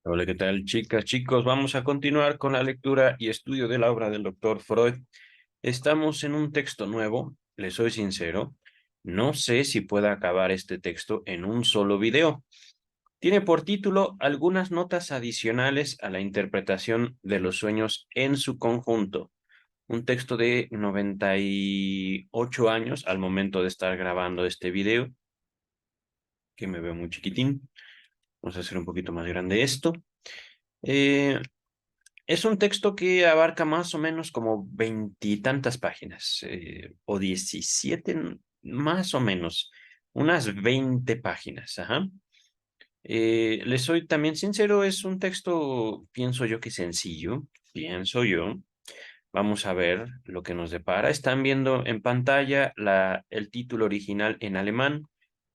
Hola, ¿qué tal, chicas, chicos? Vamos a continuar con la lectura y estudio de la obra del doctor Freud. Estamos en un texto nuevo, les soy sincero. No sé si pueda acabar este texto en un solo video. Tiene por título Algunas notas adicionales a la interpretación de los sueños en su conjunto. Un texto de 98 años al momento de estar grabando este video, que me veo muy chiquitín. Vamos a hacer un poquito más grande esto. Eh, Es un texto que abarca más o menos como veintitantas páginas, o 17, más o menos, unas 20 páginas. Ajá. Les soy también sincero, es un texto, pienso yo que sencillo, pienso yo. Vamos a ver lo que nos depara. Están viendo en pantalla el título original en alemán,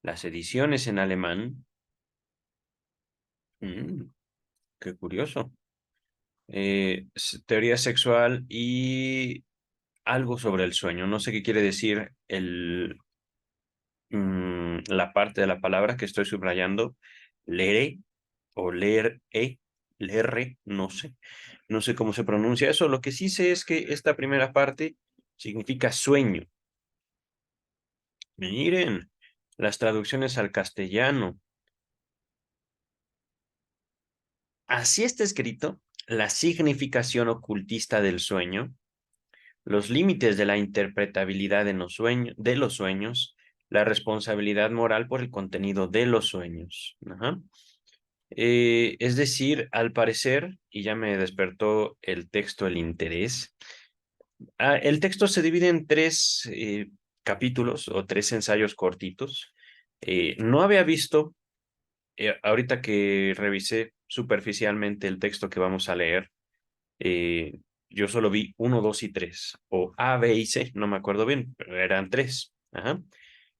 las ediciones en alemán. Mm, qué curioso. Teoría sexual y algo sobre el sueño. No sé qué quiere decir la parte de la palabra que estoy subrayando. Leeré o leeré, no sé. No sé cómo se pronuncia eso. Lo que sí sé es que esta primera parte significa sueño. Miren, las traducciones al castellano. Así está escrito la significación ocultista del sueño, los límites de la interpretabilidad de los sueños, la responsabilidad moral por el contenido de los sueños. Ajá. Es decir, al parecer, y ya me despertó el texto el interés, el texto se divide en tres capítulos o tres ensayos cortitos. No había visto, ahorita que revisé superficialmente el texto que vamos a leer, eh, yo solo vi uno, dos y tres, o A, B y C, no me acuerdo bien, pero eran tres. Ajá.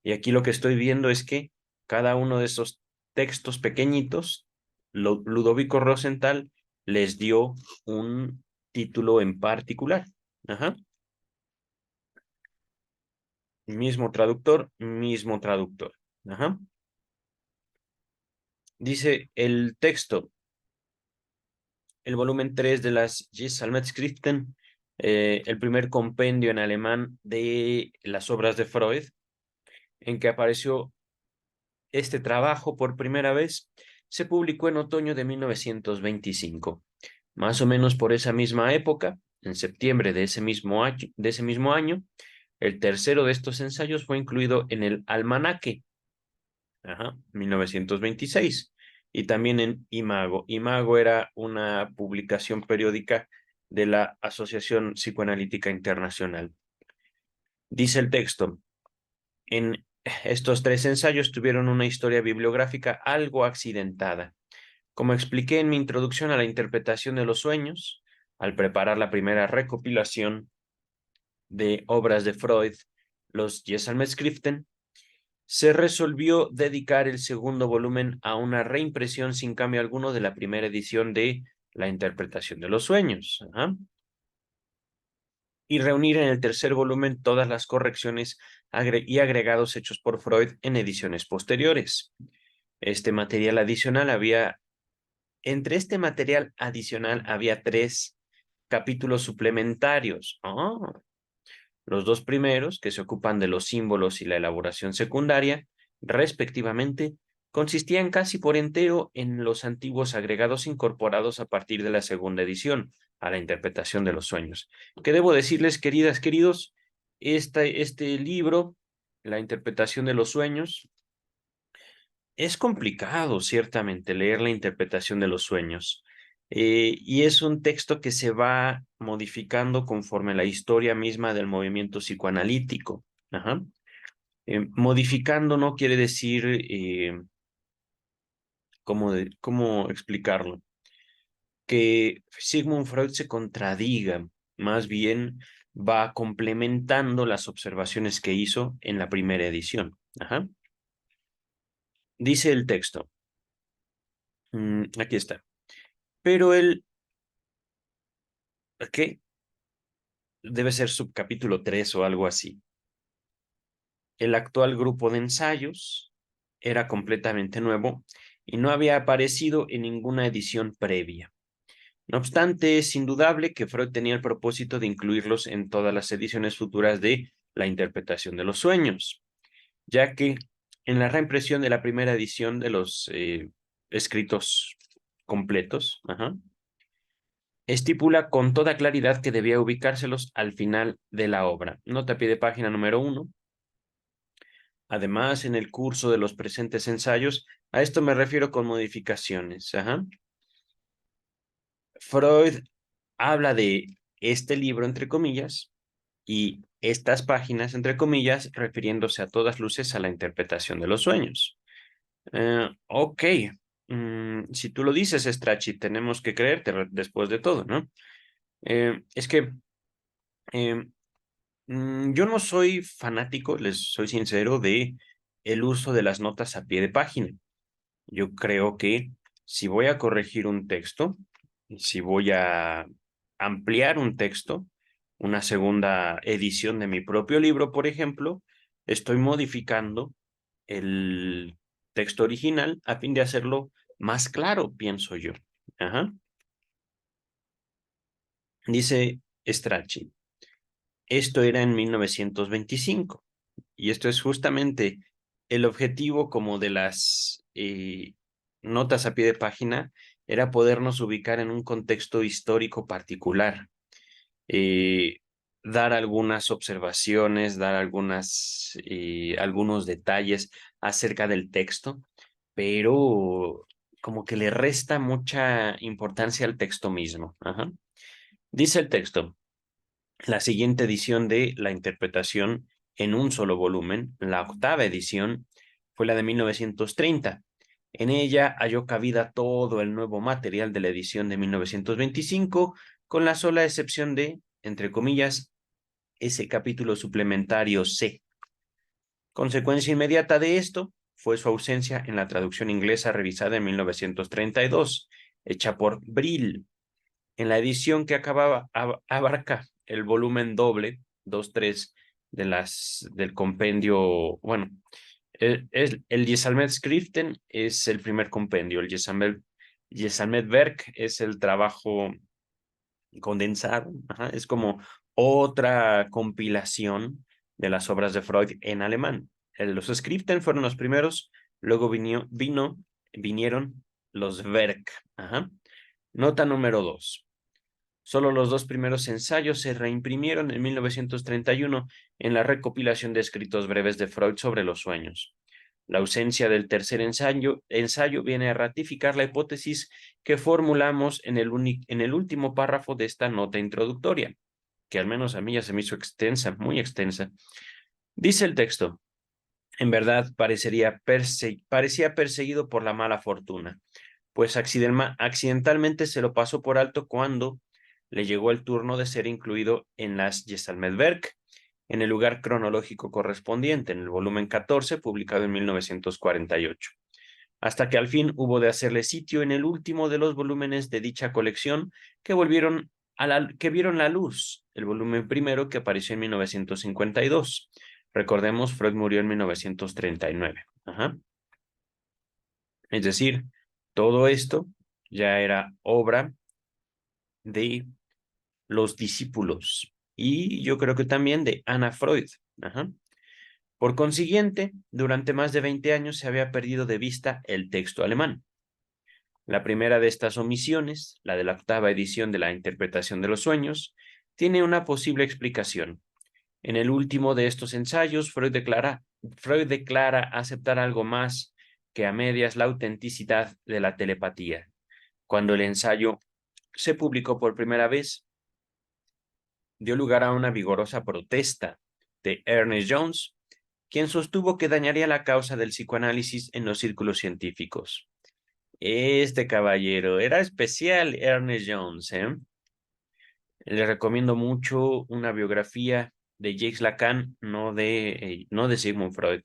Y aquí lo que estoy viendo es que cada uno de esos textos pequeñitos, Ludovico Rosenthal les dio un título en particular. Ajá. Mismo traductor, mismo traductor. Ajá. Dice el texto, el volumen 3 de las Gesamtschriften, el primer compendio en alemán de las obras de Freud, en que apareció este trabajo por primera vez, se publicó en otoño de 1925. Más o menos por esa misma época, en septiembre de ese mismo año, el tercero de estos ensayos fue incluido en el Almanaque, ajá, 1926, y también en Imago. Imago era una publicación periódica de la Asociación Psicoanalítica Internacional. Dice el texto, en estos tres ensayos tuvieron una historia bibliográfica algo accidentada. Como expliqué en mi introducción a la interpretación de los sueños, al preparar la primera recopilación de obras de Freud, los Gesamtschriften, se resolvió dedicar el segundo volumen a una reimpresión sin cambio alguno de la primera edición de La interpretación de los sueños. Ajá. Y reunir en el tercer volumen todas las correcciones y agregados hechos por Freud en ediciones posteriores. Este material adicional había, entre este material adicional había tres capítulos suplementarios. Los dos primeros, que se ocupan de los símbolos y la elaboración secundaria, respectivamente, consistían casi por entero en los antiguos agregados incorporados a partir de la segunda edición, a la interpretación de los sueños. Que debo decirles, queridas, queridos, este libro, La interpretación de los sueños, es complicado, ciertamente, leer la interpretación de los sueños. Y es un texto que se va modificando conforme la historia misma del movimiento psicoanalítico. Ajá. Modificando no quiere decir, ¿cómo explicarlo? Que Sigmund Freud se contradiga, más bien va complementando las observaciones que hizo en la primera edición. Ajá. Dice el texto, aquí está. Pero ¿qué? Debe ser subcapítulo 3 o algo así. El actual grupo de ensayos era completamente nuevo y no había aparecido en ninguna edición previa. No obstante, es indudable que Freud tenía el propósito de incluirlos en todas las ediciones futuras de La interpretación de los sueños, ya que en la reimpresión de la primera edición de los escritos completos, estipula con toda claridad que debía ubicárselos al final de la obra. Nota a pie de página número 1. Además, en el curso de los presentes ensayos, a esto me refiero con modificaciones. Freud habla de este libro, entre comillas, y estas páginas, entre comillas, refiriéndose a todas luces a la interpretación de los sueños. Ok, si tú lo dices, Strachey, tenemos que creerte después de todo, ¿no? Es que eh, yo no soy fanático, les soy sincero, de el uso de las notas a pie de página. Yo creo que si voy a corregir un texto, si voy a ampliar un texto, una segunda edición de mi propio libro, por ejemplo, estoy modificando el texto original a fin de hacerlo más claro, pienso yo. Ajá. Dice Strachey, esto era en 1925 y esto es justamente el objetivo como de las notas a pie de página, era podernos ubicar en un contexto histórico particular, eh, dar algunas observaciones, dar algunos detalles acerca del texto, pero como que le resta mucha importancia al texto mismo. Ajá. Dice el texto, la siguiente edición de La interpretación en un solo volumen, la octava edición, fue la de 1930. En ella halló cabida todo el nuevo material de la edición de 1925, con la sola excepción de, entre comillas, ese capítulo suplementario C. Consecuencia inmediata de esto fue su ausencia en la traducción inglesa revisada en 1932, hecha por Brill. En la edición que abarca el volumen doble, 2-3, del compendio, bueno, el Gesamtschriften es el primer compendio, el Gesamtwerk es el trabajo condensado, es como otra compilación de las obras de Freud en alemán. Los Schriften fueron los primeros, luego vinieron los Werk. Nota número 2. Solo los dos primeros ensayos se reimprimieron en 1931 en la recopilación de escritos breves de Freud sobre los sueños. La ausencia del tercer ensayo viene a ratificar la hipótesis que formulamos en el último párrafo de esta nota introductoria, que al menos a mí ya se me hizo extensa, muy extensa. Dice el texto, en verdad parecía perseguido por la mala fortuna, pues accidentalmente se lo pasó por alto cuando le llegó el turno de ser incluido en las Gesamtwerk, en el lugar cronológico correspondiente, en el volumen 14, publicado en 1948, hasta que al fin hubo de hacerle sitio en el último de los volúmenes de dicha colección que vieron la luz, el volumen primero que apareció en 1952. Recordemos, Freud murió en 1939. Es decir, todo esto ya era obra de los discípulos y yo creo que también de Anna Freud. Por consiguiente, durante más de 20 años se había perdido de vista el texto alemán. La primera de estas omisiones, la de la octava edición de la interpretación de los sueños, tiene una posible explicación. En el último de estos ensayos, Freud declara aceptar algo más que a medias la autenticidad de la telepatía. Cuando el ensayo se publicó por primera vez, dio lugar a una vigorosa protesta de Ernest Jones, quien sostuvo que dañaría la causa del psicoanálisis en los círculos científicos. Este caballero era especial, Ernest Jones, ¿eh? Le recomiendo mucho una biografía de Jacques Lacan, no de Sigmund Freud.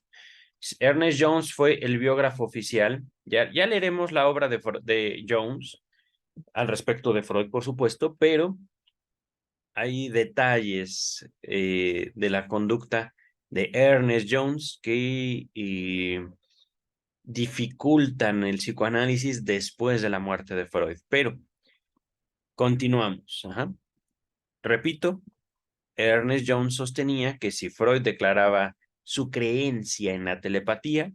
Ernest Jones fue el biógrafo oficial. Ya leeremos la obra de Jones al respecto de Freud, por supuesto, pero hay detalles de la conducta de Ernest Jones que dificultan el psicoanálisis después de la muerte de Freud. Pero continuamos. Ajá. Repito, Ernest Jones sostenía que si Freud declaraba su creencia en la telepatía,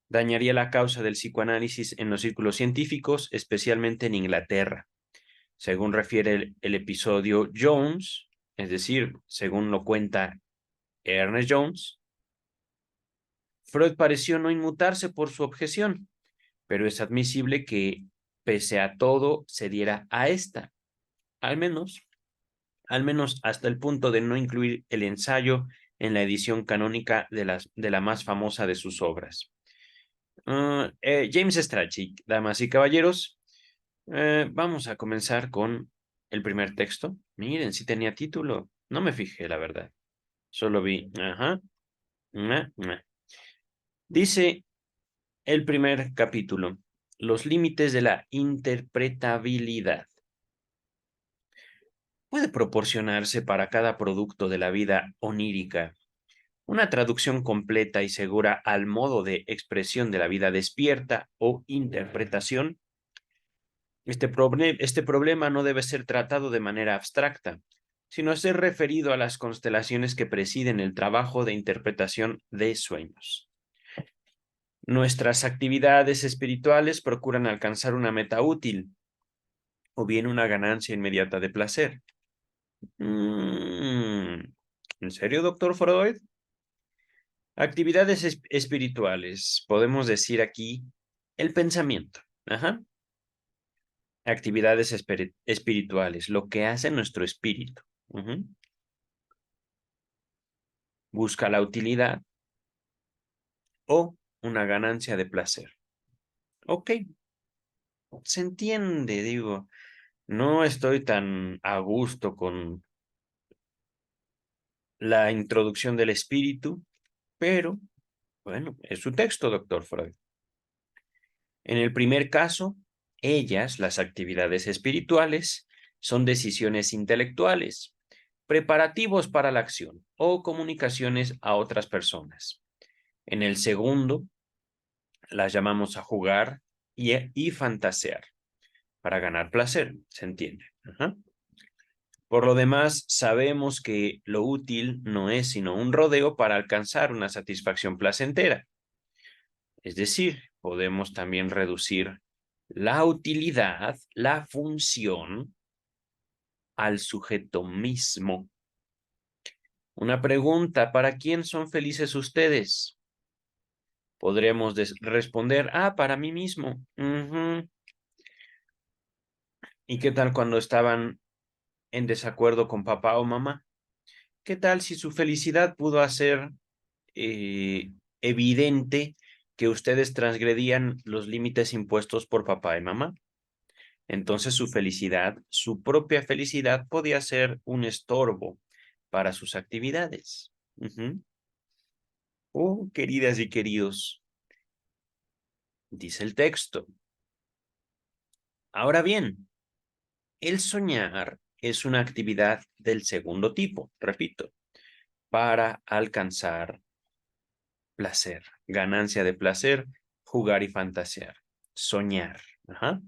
dañaría la causa del psicoanálisis en los círculos científicos, especialmente en Inglaterra. Según refiere el episodio Jones, es decir, según lo cuenta Ernest Jones, Freud pareció no inmutarse por su objeción, pero es admisible que, pese a todo, se diera a esta, al menos hasta el punto de no incluir el ensayo en la edición canónica de la más famosa de sus obras. James Strachey, damas y caballeros, vamos a comenzar con el primer texto. Miren, si tenía título. No me fijé, la verdad. Solo vi. Ajá. Dice el primer capítulo. Los límites de la interpretabilidad. Puede proporcionarse para cada producto de la vida onírica una traducción completa y segura al modo de expresión de la vida despierta o interpretación. Este problema no debe ser tratado de manera abstracta, sino ser referido a las constelaciones que presiden el trabajo de interpretación de sueños. Nuestras actividades espirituales procuran alcanzar una meta útil o bien una ganancia inmediata de placer. ¿En serio, doctor Freud? Actividades espirituales. Podemos decir aquí el pensamiento. Ajá. Actividades espirituales, lo que hace nuestro espíritu. Busca la utilidad o una ganancia de placer. Ok, se entiende, digo. No estoy tan a gusto con la introducción del espíritu, pero bueno, es su texto, doctor Freud. En el primer caso, ellas, las actividades espirituales, son decisiones intelectuales, preparativos para la acción o comunicaciones a otras personas. En el segundo, las llamamos a jugar y fantasear para ganar placer, ¿se entiende? Ajá. Por lo demás, sabemos que lo útil no es sino un rodeo para alcanzar una satisfacción placentera. Es decir, podemos también reducir la utilidad, la función, al sujeto mismo. Una pregunta, ¿para quién son felices ustedes? Podremos responder, para mí mismo. ¿Y qué tal cuando estaban en desacuerdo con papá o mamá? ¿Qué tal si su felicidad pudo hacer evidente que ustedes transgredían los límites impuestos por papá y mamá? Entonces su felicidad, su propia felicidad, podía ser un estorbo para sus actividades. Oh, queridas y queridos, dice el texto. Ahora bien, el soñar es una actividad del segundo tipo, repito, para alcanzar placer, ganancia de placer, jugar y fantasear, soñar. Ajá.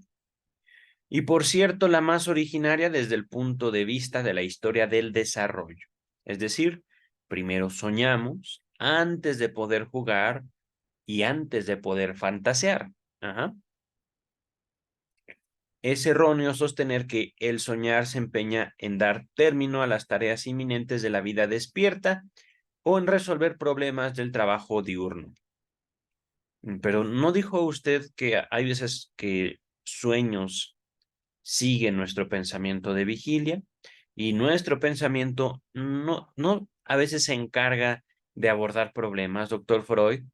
Y por cierto, la más originaria desde el punto de vista de la historia del desarrollo. Es decir, primero soñamos antes de poder jugar y antes de poder fantasear. Ajá. Es erróneo sostener que el soñar se empeña en dar término a las tareas inminentes de la vida despierta o en resolver problemas del trabajo diurno. Pero ¿no dijo usted que hay veces que sueños siguen nuestro pensamiento de vigilia y nuestro pensamiento no a veces se encarga de abordar problemas, doctor Freud?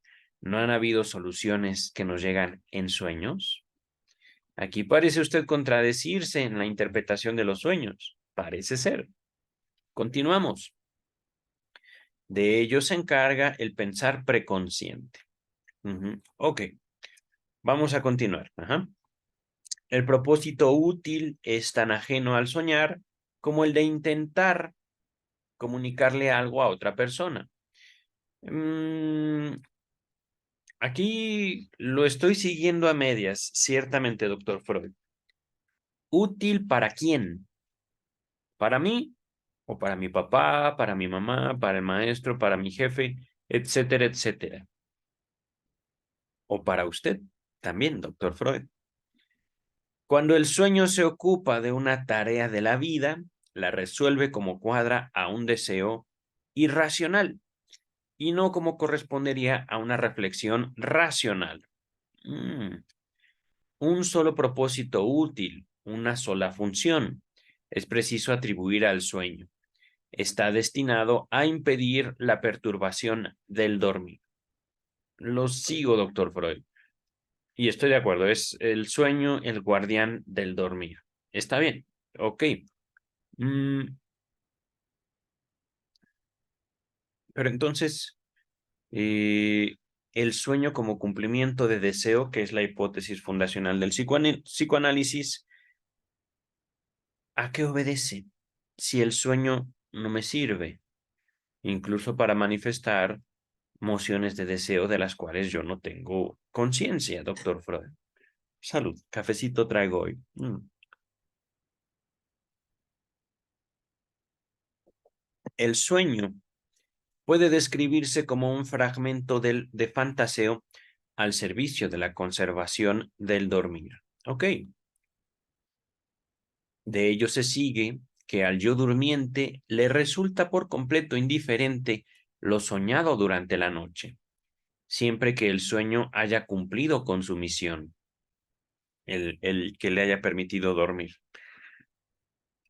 ¿No han habido soluciones que nos llegan en sueños? Aquí parece usted contradecirse en la interpretación de los sueños. Parece ser. Continuamos. De ello se encarga el pensar preconsciente. Ok, vamos a continuar. El propósito útil es tan ajeno al soñar como el de intentar comunicarle algo a otra persona. Aquí lo estoy siguiendo a medias, ciertamente, doctor Freud. ¿Útil para quién? ¿Para mí? ¿O para mi papá, para mi mamá, para el maestro, para mi jefe, etcétera, etcétera? ¿O para usted? También, doctor Freud. Cuando el sueño se ocupa de una tarea de la vida, la resuelve como cuadra a un deseo irracional y no como correspondería a una reflexión racional. Mm, Un solo propósito útil, una sola función. Es preciso atribuir al sueño. Está destinado a impedir la perturbación del dormir. Lo sigo, doctor Freud. Y estoy de acuerdo, es el sueño el guardián del dormir. Está bien, ok. Mm, pero entonces, eh, el sueño como cumplimiento de deseo, que es la hipótesis fundacional del psicoanálisis, ¿a qué obedece? Si el sueño no me sirve, incluso para manifestar mociones de deseo de las cuales yo no tengo conciencia, doctor Freud. Salud, cafecito traigo hoy. El sueño puede describirse como un fragmento de fantaseo al servicio de la conservación del dormir. Ok, de ello se sigue que al yo durmiente le resulta por completo indiferente lo soñado durante la noche, siempre que el sueño haya cumplido con su misión, el que le haya permitido dormir,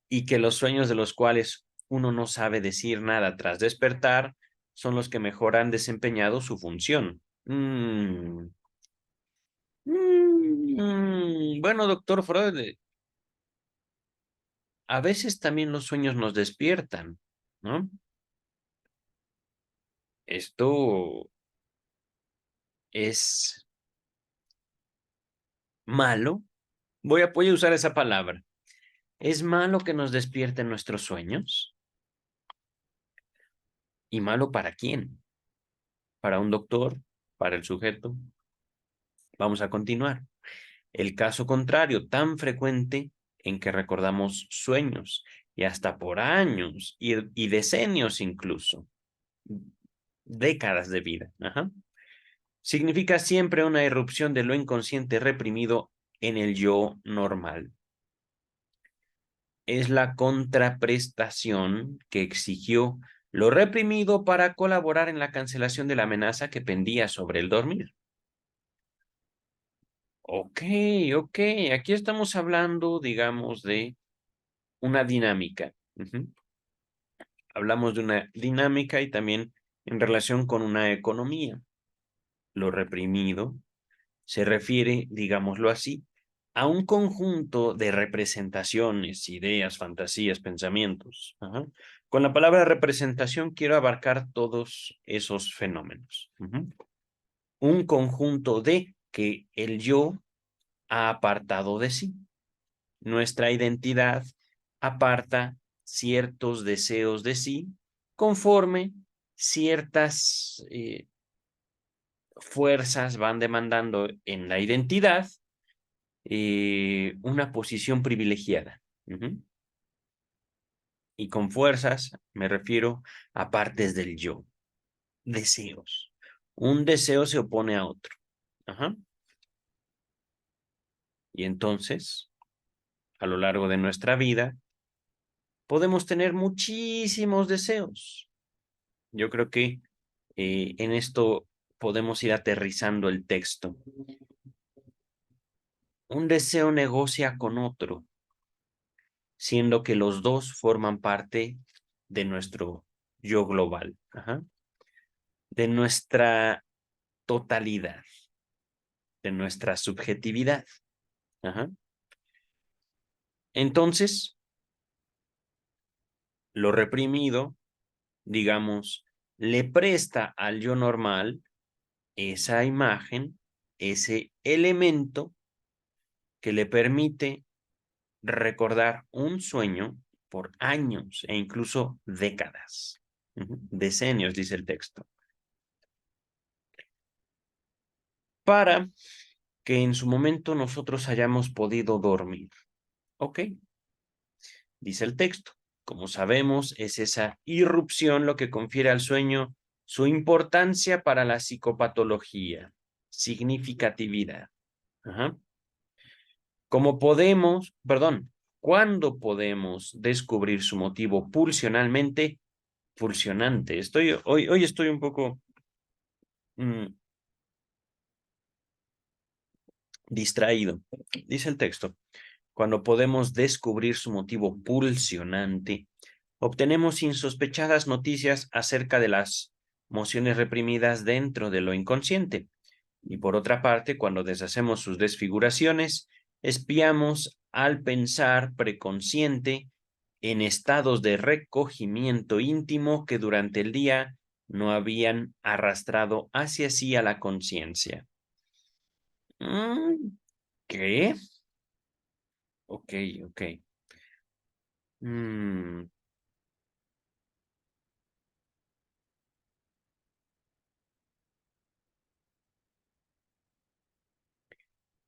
y que los sueños de los cuales uno no sabe decir nada tras despertar son los que mejor han desempeñado su función. Bueno, doctor Freud, a veces también los sueños nos despiertan, ¿no? Esto es malo. Voy a usar esa palabra. ¿Es malo que nos despierten nuestros sueños? ¿Y malo para quién? ¿Para un doctor? ¿Para el sujeto? Vamos a continuar. El caso contrario, tan frecuente en que recordamos sueños y hasta por años y decenios incluso, décadas de vida. Ajá. Significa siempre una irrupción de lo inconsciente reprimido en el yo normal. Es la contraprestación que exigió lo reprimido para colaborar en la cancelación de la amenaza que pendía sobre el dormir. Ok, ok, aquí estamos hablando, digamos, de una dinámica. Hablamos de una dinámica y también en relación con una economía. Lo reprimido se refiere, digámoslo así, a un conjunto de representaciones, ideas, fantasías, pensamientos. Ajá. Con la palabra representación quiero abarcar todos esos fenómenos. Un conjunto de que el yo ha apartado de sí. Nuestra identidad aparta ciertos deseos de sí conforme ciertas fuerzas van demandando en la identidad una posición privilegiada. Y con fuerzas me refiero a partes del yo, deseos. Un deseo se opone a otro. Ajá. Y entonces, a lo largo de nuestra vida, podemos tener muchísimos deseos. Yo creo que en esto podemos ir aterrizando el texto. Un deseo negocia con otro, siendo que los dos forman parte de nuestro yo global, de nuestra totalidad, de nuestra subjetividad. Ajá. Entonces, lo reprimido, digamos, le presta al yo normal esa imagen, ese elemento que le permite recordar un sueño por años e incluso décadas. Decenios, dice el texto. para que en su momento nosotros hayamos podido dormir. ¿Ok? Dice el texto. Como sabemos, es esa irrupción lo que confiere al sueño su importancia para la psicopatología, significatividad. Ajá. ¿Cuándo podemos descubrir su motivo pulsionante? Hoy estoy un poco mm, distraído. Dice el texto. Cuando podemos descubrir su motivo pulsionante, obtenemos insospechadas noticias acerca de las emociones reprimidas dentro de lo inconsciente. Y por otra parte, cuando deshacemos sus desfiguraciones, espiamos al pensar preconsciente en estados de recogimiento íntimo que durante el día no habían arrastrado hacia sí a la conciencia. ¿Qué? Ok, ok. Mm,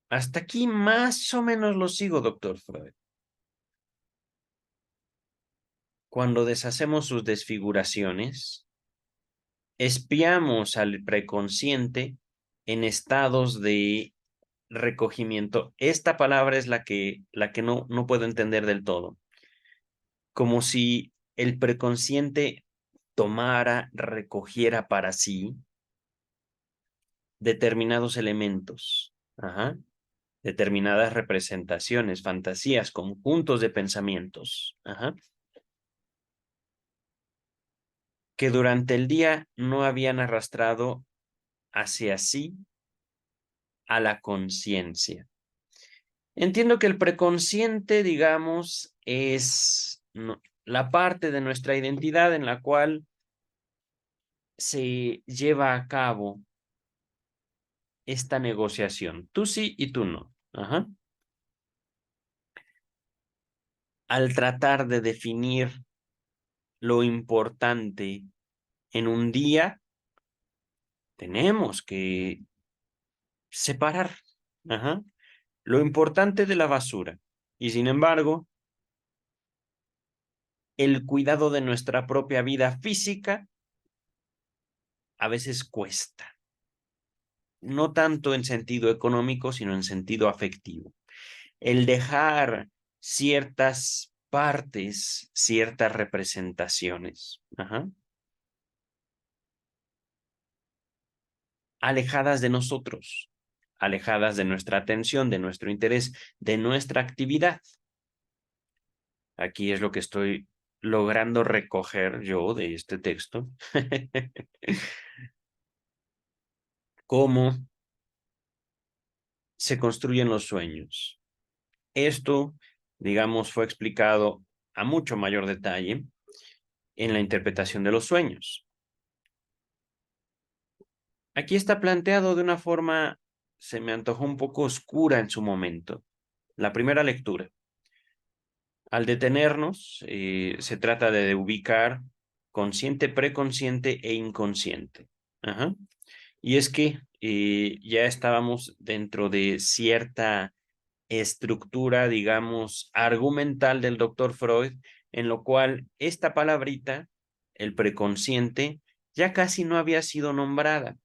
Hasta aquí más o menos lo sigo, doctor Freud. Cuando deshacemos sus desfiguraciones, espiamos al preconsciente en estados de recogimiento. Esta palabra es la que no puedo entender del todo. Como si el preconsciente tomara, recogiera para sí determinados elementos, ajá, determinadas representaciones, fantasías, conjuntos de pensamientos, ajá, que durante el día no habían arrastrado hacia sí a la conciencia. Entiendo que el preconsciente, digamos, es la parte de nuestra identidad en la cual se lleva a cabo esta negociación. Tú sí y tú no. Ajá. Al tratar de definir lo importante en un día, tenemos que separar, ajá, lo importante de la basura. Y sin embargo, el cuidado de nuestra propia vida física a veces cuesta, no tanto en sentido económico, sino en sentido afectivo. El dejar ciertas partes, ciertas representaciones, ajá, alejadas de nosotros, alejadas de nuestra atención, de nuestro interés, de nuestra actividad. Aquí es lo que estoy logrando recoger yo de este texto. Cómo se construyen los sueños. Esto, digamos, fue explicado a mucho mayor detalle en la interpretación de los sueños. Aquí está planteado de una forma, se me antojó un poco oscura en su momento. La primera lectura. Al detenernos, se trata de ubicar consciente, preconsciente e inconsciente. Ajá. Y es que ya estábamos dentro de cierta estructura, digamos, argumental del doctor Freud, en lo cual esta palabrita, el preconsciente, ya casi no había sido nombrada.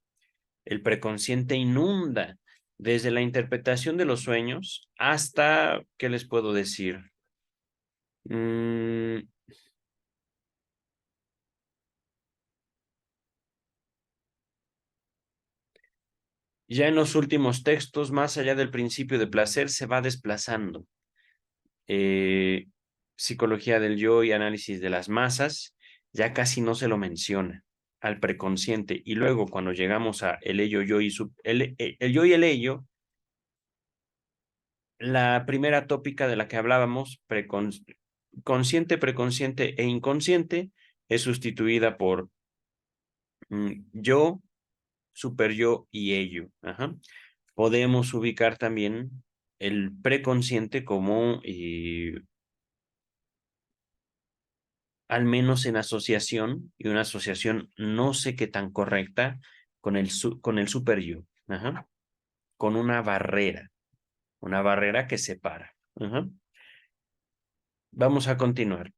El preconsciente inunda desde la interpretación de los sueños hasta, ¿qué les puedo decir? Mm, ya en los últimos textos, más allá del principio de placer, se va desplazando. eh, Psicología del yo y análisis de las masas, ya casi no se lo menciona al preconsciente. Y luego cuando llegamos a el ello, yo y el yo y el ello, la primera tópica de la que hablábamos, consciente, preconsciente e inconsciente, es sustituida por yo, super yo y ello. Ajá. Podemos ubicar también el preconsciente como al menos en asociación, y una asociación no sé qué tan correcta con el super yo. Ajá. con una barrera que separa. Vamos a continuar.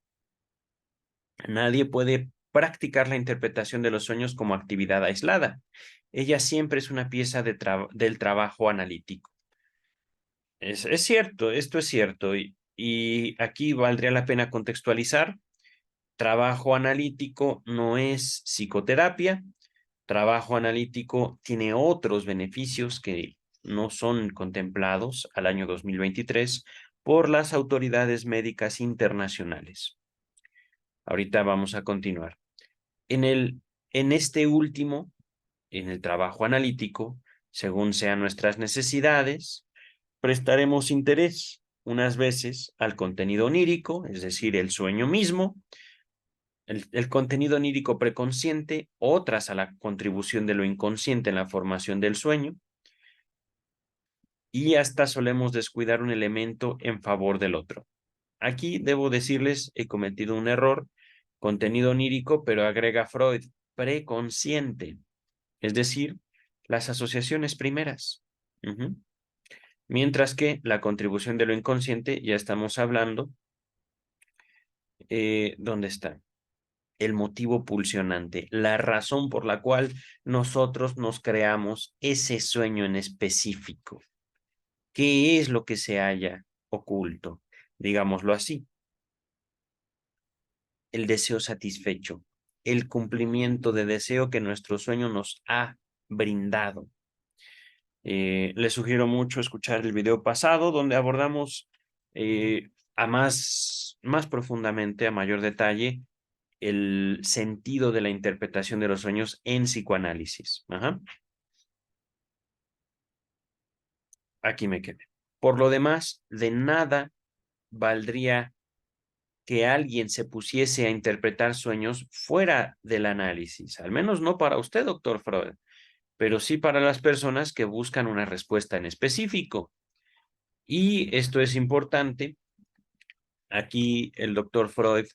Nadie puede practicar la interpretación de los sueños como actividad aislada. Ella siempre es una pieza del trabajo analítico. Es cierto, esto es cierto. Y aquí valdría la pena contextualizar. Trabajo analítico no es psicoterapia. Trabajo analítico tiene otros beneficios que no son contemplados al año 2023 por las autoridades médicas internacionales. Ahorita vamos a continuar. En este último, en el trabajo analítico, según sean nuestras necesidades, prestaremos interés unas veces al contenido onírico, es decir, el sueño mismo, el contenido onírico preconsciente, otras a la contribución de lo inconsciente en la formación del sueño, y hasta solemos descuidar un elemento en favor del otro. Aquí debo decirles, he cometido un error, contenido onírico, pero agrega Freud, preconsciente, es decir, las asociaciones primeras. Mientras que la contribución de lo inconsciente, ya estamos hablando, ¿dónde está? El motivo pulsionante, la razón por la cual nosotros nos creamos ese sueño en específico. ¿Qué es lo que se halla oculto? Digámoslo así. El deseo satisfecho, el cumplimiento de deseo que nuestro sueño nos ha brindado. Les sugiero mucho escuchar el video pasado donde abordamos más profundamente, a mayor detalle, el sentido de la interpretación de los sueños en psicoanálisis. Aquí me quedé. Por lo demás, de nada valdría que alguien se pusiese a interpretar sueños fuera del análisis, al menos no para usted, doctor Freud, pero sí para las personas que buscan una respuesta en específico. Y esto es importante. Aquí el doctor Freud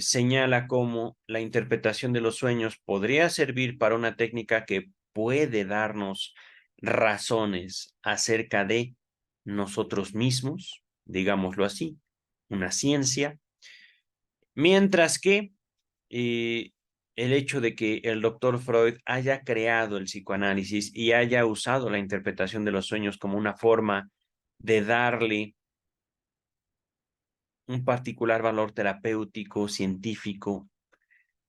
señala cómo la interpretación de los sueños podría servir para una técnica que puede darnos razones acerca de nosotros mismos, digámoslo así, una ciencia, mientras que eh, el hecho de que el doctor Freud haya creado el psicoanálisis y haya usado la interpretación de los sueños como una forma de darle un particular valor terapéutico, científico,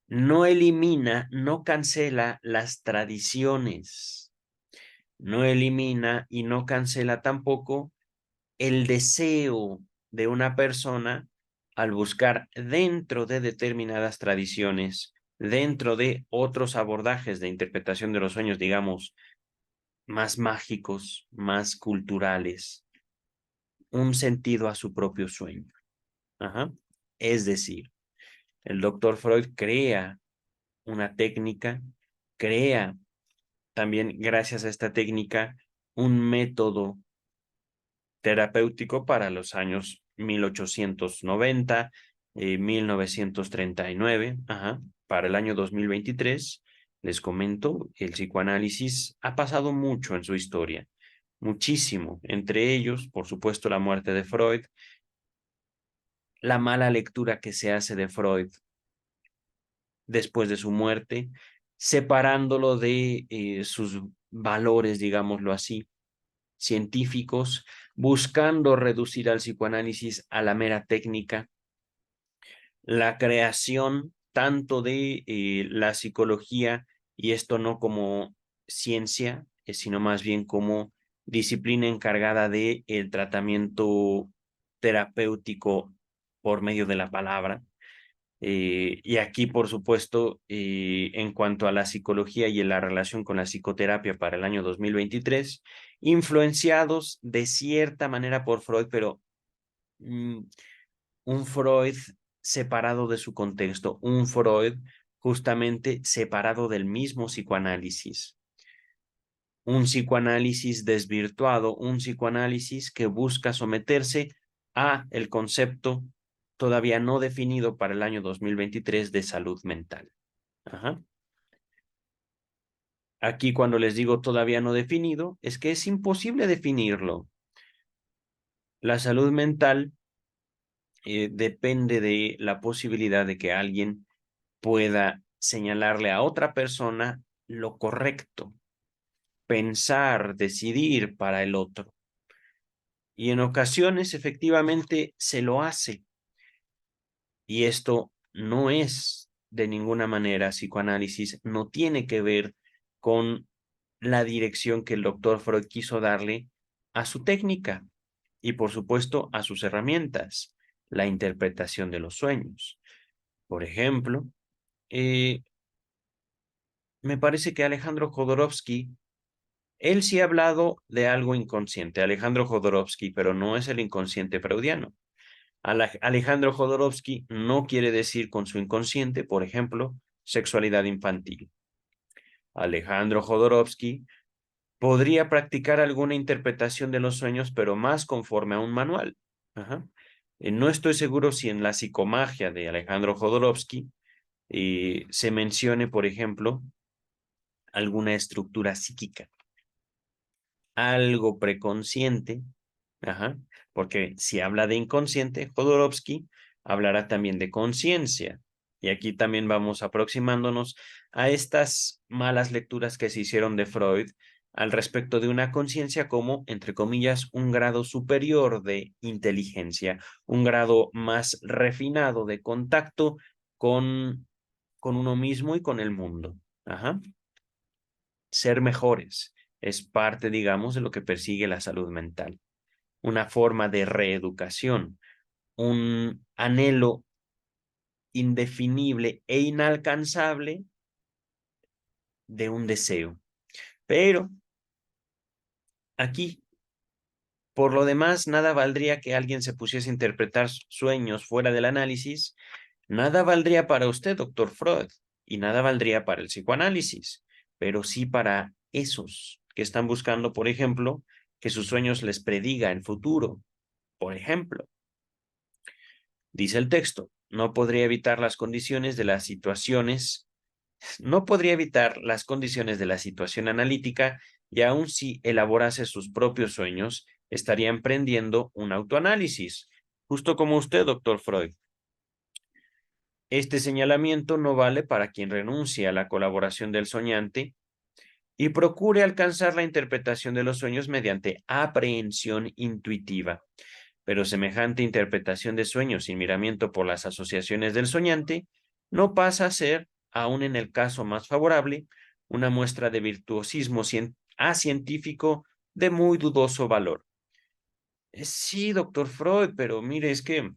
no elimina, no cancela las tradiciones, no elimina y no cancela tampoco el deseo de una persona al buscar dentro de determinadas tradiciones, dentro de otros abordajes de interpretación de los sueños, digamos, más mágicos, más culturales, un sentido a su propio sueño. Es decir, el doctor Freud crea una técnica, crea también gracias a esta técnica un método terapéutico para los años 1890, 1939, para el año 2023. Les comento, el psicoanálisis ha pasado mucho en su historia, muchísimo, entre ellos, por supuesto, la muerte de Freud, la mala lectura que se hace de Freud después de su muerte, separándolo de sus valores, digámoslo así, científicos, buscando reducir al psicoanálisis a la mera técnica, la creación tanto de la psicología, y esto no como ciencia, sino más bien como disciplina encargada de el tratamiento terapéutico por medio de la palabra. Y aquí, por supuesto, en cuanto a la psicología y en la relación con la psicoterapia para el año 2023, influenciados de cierta manera por Freud, pero un Freud separado de su contexto, un Freud justamente separado del mismo psicoanálisis, un psicoanálisis desvirtuado, un psicoanálisis que busca someterse a el concepto todavía no definido para el año 2023 de salud mental. Aquí cuando les digo todavía no definido, es que es imposible definirlo. La salud mental depende de la posibilidad de que alguien pueda señalarle a otra persona lo correcto, pensar, decidir para el otro. Y en ocasiones efectivamente se lo hace. Y esto no es de ninguna manera psicoanálisis, no tiene que ver con la dirección que el doctor Freud quiso darle a su técnica y por supuesto a sus herramientas, la interpretación de los sueños. Por ejemplo, eh, me parece que Alejandro Jodorowsky, él sí ha hablado de algo inconsciente, Alejandro Jodorowsky, pero no es el inconsciente freudiano. Alejandro Jodorowsky no quiere decir con su inconsciente, por ejemplo, sexualidad infantil. Alejandro Jodorowsky podría practicar alguna interpretación de los sueños, pero más conforme a un manual. Ajá. No estoy seguro si en la psicomagia de Alejandro Jodorowsky se mencione, por ejemplo, alguna estructura psíquica, algo preconsciente. Ajá. Porque si habla de inconsciente, Jodorowsky hablará también de conciencia. Y aquí también vamos aproximándonos a estas malas lecturas que se hicieron de Freud al respecto de una conciencia como, entre comillas, un grado superior de inteligencia, un grado más refinado de contacto con uno mismo y con el mundo. Ajá. Ser mejores es parte, digamos, de lo que persigue la salud mental, una forma de reeducación, un anhelo indefinible e inalcanzable de un deseo. Pero aquí, por lo demás, nada valdría que alguien se pusiese a interpretar sueños fuera del análisis, nada valdría para usted, doctor Freud, y nada valdría para el psicoanálisis, pero sí para esos que están buscando, por ejemplo, que sus sueños les prediga el futuro. Por ejemplo, dice el texto, no podría evitar las condiciones de las situaciones, no podría evitar las condiciones de la situación analítica y aun si elaborase sus propios sueños, estaría emprendiendo un autoanálisis, justo como usted, doctor Freud. Este señalamiento no vale para quien renuncie a la colaboración del soñante y procure alcanzar la interpretación de los sueños mediante aprehensión intuitiva. Pero semejante interpretación de sueños sin miramiento por las asociaciones del soñante no pasa a ser, aun en el caso más favorable, una muestra de virtuosismo científico de muy dudoso valor. Sí, doctor Freud, pero mire, es que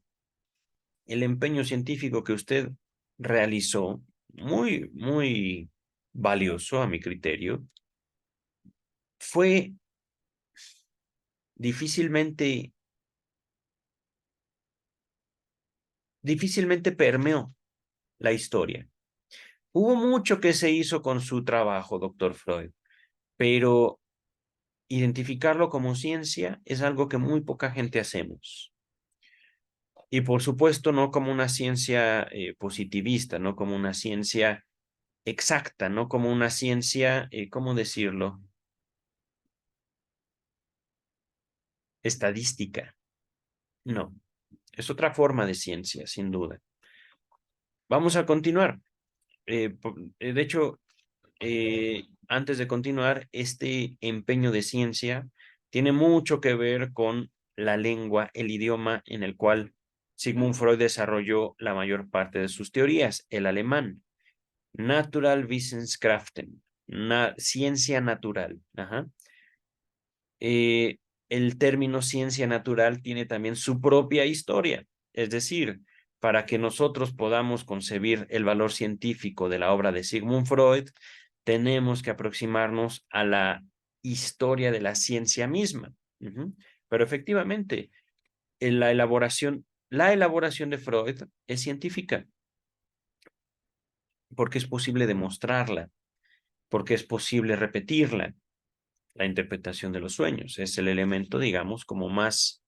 el empeño científico que usted realizó, muy valioso a mi criterio, fue difícilmente, difícilmente permeó la historia. Hubo mucho que se hizo con su trabajo, doctor Freud, pero identificarlo como ciencia es algo que muy poca gente hacemos. Y por supuesto, no como una ciencia positivista, no como una ciencia exacta, no como una ciencia, ¿cómo decirlo? Estadística. No, es otra forma de ciencia, sin duda. Vamos a continuar. De hecho, antes de continuar, este empeño de ciencia tiene mucho que ver con la lengua, el idioma en el cual Sigmund Freud desarrolló la mayor parte de sus teorías, el alemán. Naturalwissenschaften, ciencia natural. Ajá. Eh, el término ciencia natural tiene también su propia historia, es decir, para que nosotros podamos concebir el valor científico de la obra de Sigmund Freud, tenemos que aproximarnos a la historia de la ciencia misma. Pero efectivamente, la elaboración de Freud es científica, porque es posible demostrarla, porque es posible repetirla. La interpretación de los sueños es el elemento, digamos, como más,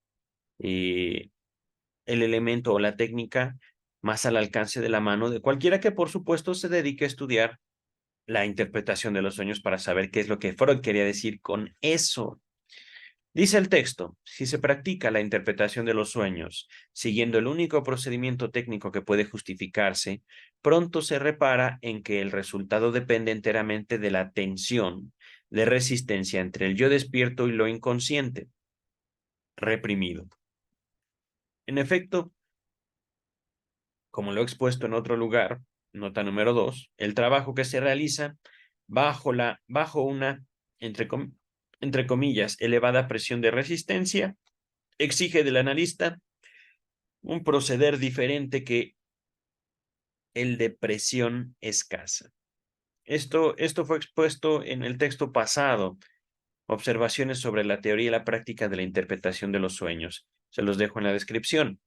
eh, el elemento o la técnica más al alcance de la mano de cualquiera que, por supuesto, se dedique a estudiar la interpretación de los sueños para saber qué es lo que Freud quería decir con eso. Dice el texto, si se practica la interpretación de los sueños siguiendo el único procedimiento técnico que puede justificarse, pronto se repara en que el resultado depende enteramente de la tensión de resistencia entre el yo despierto y lo inconsciente, reprimido. En efecto, como lo he expuesto en otro lugar, nota número 2, el trabajo que se realiza bajo una, entre comillas, elevada presión de resistencia, exige del analista un proceder diferente que el de presión escasa. Esto fue expuesto en el texto pasado, observaciones sobre la teoría y la práctica de la interpretación de los sueños. Se los dejo en la descripción.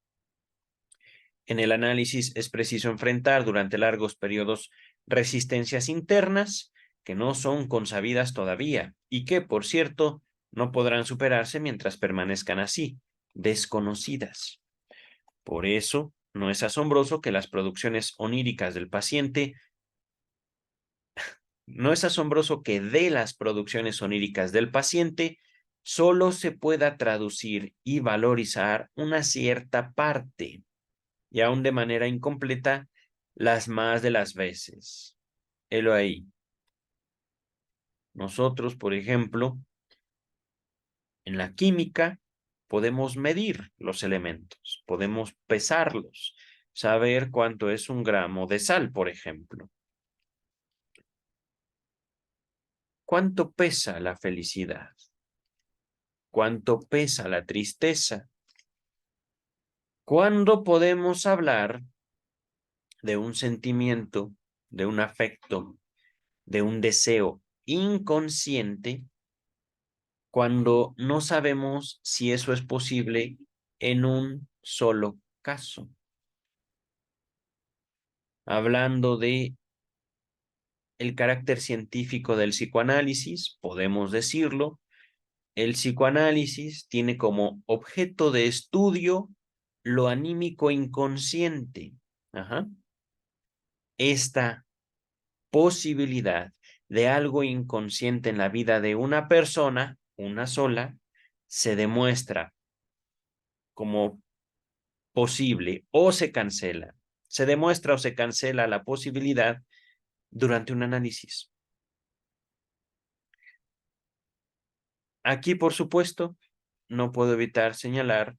En el análisis es preciso enfrentar durante largos periodos resistencias internas que no son consabidas todavía y que, por cierto, no podrán superarse mientras permanezcan así, desconocidas. Por eso, no es asombroso que las producciones oníricas del paciente, no es asombroso que de las producciones oníricas del paciente solo se pueda traducir y valorizar una cierta parte, y aún de manera incompleta, las más de las veces. Helo ahí. Nosotros, por ejemplo, en la química podemos medir los elementos, podemos pesarlos, saber cuánto es un gramo de sal, por ejemplo. ¿Cuánto pesa la felicidad? ¿Cuánto pesa la tristeza? ¿Cuándo podemos hablar de un sentimiento, de un afecto, de un deseo inconsciente cuando no sabemos si eso es posible en un solo caso? Hablando de el carácter científico del psicoanálisis, podemos decirlo, el psicoanálisis tiene como objeto de estudio lo anímico inconsciente. Ajá. Esta posibilidad de algo inconsciente en la vida de una persona, una sola, se demuestra como posible o se cancela. Se demuestra o se cancela la posibilidad durante un análisis. Aquí, por supuesto, no puedo evitar señalar,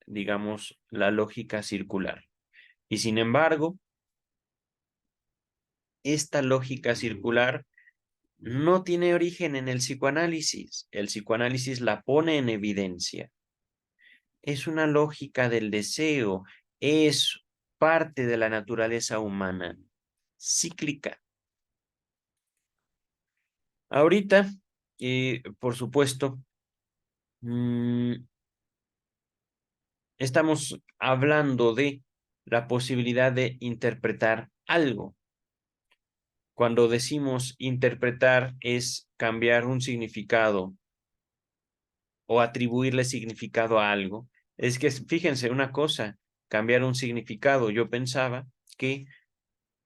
digamos, la lógica circular. Y sin embargo, esta lógica circular no tiene origen en el psicoanálisis. El psicoanálisis la pone en evidencia. Es una lógica del deseo, es parte de la naturaleza humana, cíclica. Ahorita, por supuesto, estamos hablando de la posibilidad de interpretar algo. Cuando decimos interpretar es cambiar un significado o atribuirle significado a algo. Es que, fíjense, una cosa, cambiar un significado. Yo pensaba que